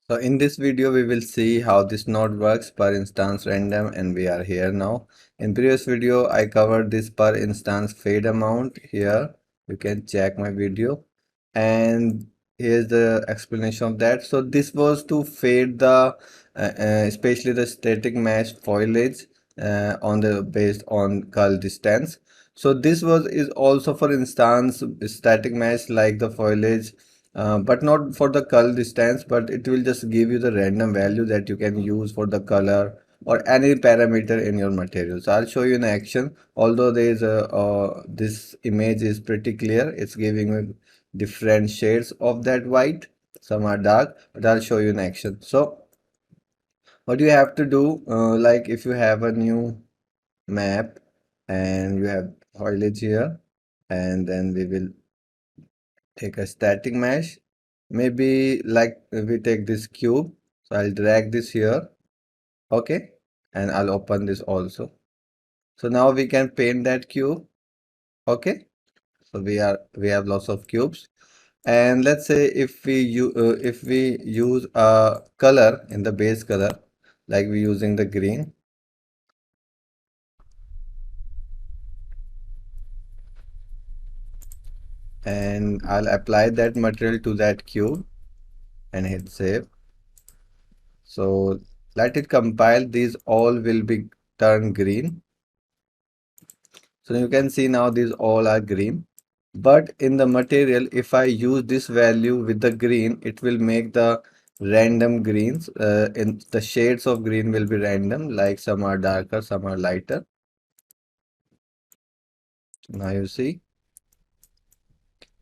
So in this video, we will see how this node works per instance random, and we are here now. In previous video, I covered this per instance fade amount here. You can check my video, and here's the explanation of that. So this was to fade the, especially the static mesh foliage on the based on cull distance. So this was is also for instance static mesh like the foliage, but not for the color distance, but it will just give you the random value that you can use for the color or any parameter in your material. So I'll show you in action. Although there is a this image is pretty clear, it's giving me different shades of that white. Some are dark, but I'll show you in action. So what you have to do, like if you have a new map and you have foliage here, and then we will take a static mesh. Maybe like we take this cube, so I'll drag this here, okay, and I'll open this also. So now we can paint that cube, okay. So we have lots of cubes, and let's say if we use a color in the base color, like we're using the green, and I'll apply that material to that cube and hit save. So let it compile. These all will be turned green. So you can see now these all are green. But in the material, if I use this value with the green, it will make the random greens. In the shades of green will be random, like some are darker, some are lighter. Now you see,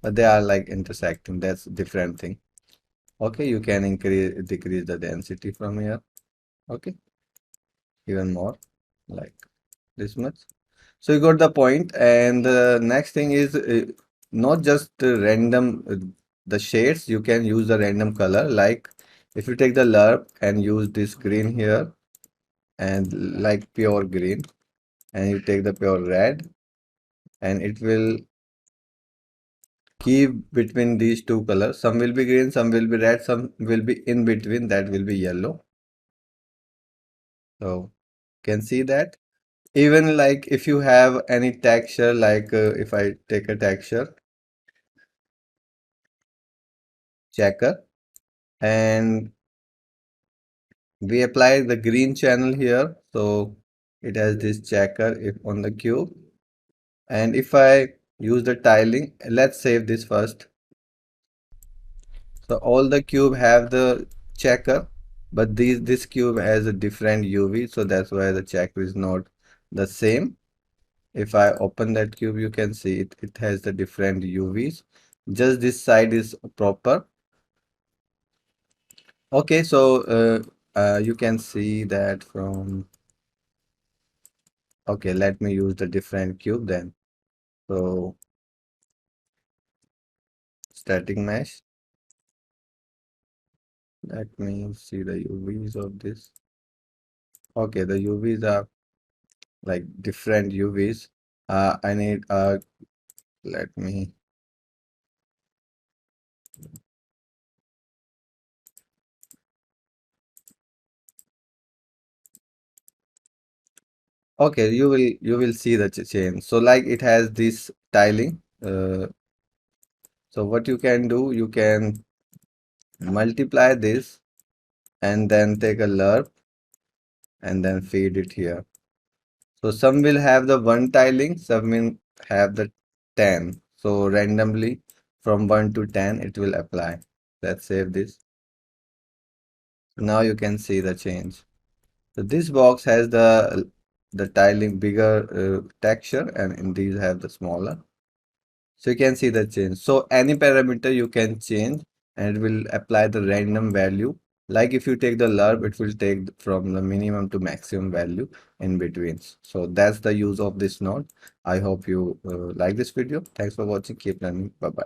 but they are like intersecting. That's different thing. Okay, you can decrease the density from here. Okay, even more, like this much. So you got the point. And the next thing is not just the random the shades. You can use the random color. Like if you take the Lerp and use this green here and like pure green, and you take the pure red, and it will keep between these two colors. Some will be green, some will be red, some will be in between. That will be yellow. So you can see that. Even like if you have any texture, like if I take a texture checker, and we apply the green channel here, so it has this checker if on the cube. And if I use the tiling, let's save this first. So all the cube have the checker, but this cube has a different UV, so that's why the checker is not the same. If I open that cube, you can see it has the different UVs. Just this side is proper. Okay, so you can see that from. Okay, let me use the different cube then. So static mesh. Let me see the UVs of this. Okay, the UVs are like different UVs. I need let me. Okay, you will see the change. So like it has this tiling. So what you can do, you can multiply this and then take a Lerp and then feed it here. So some will have the one tiling, some will have the 10. So randomly from 1 to 10 it will apply. Let's save this. Now you can see the change. So this box has the tiling bigger texture, and in these have the smaller. So you can see the change. So any parameter you can change and it will apply the random value. Like if you take the Lerp, it will take from the minimum to maximum value in between. So that's the use of this node. I hope you like this video. Thanks for watching. Keep learning. Bye bye.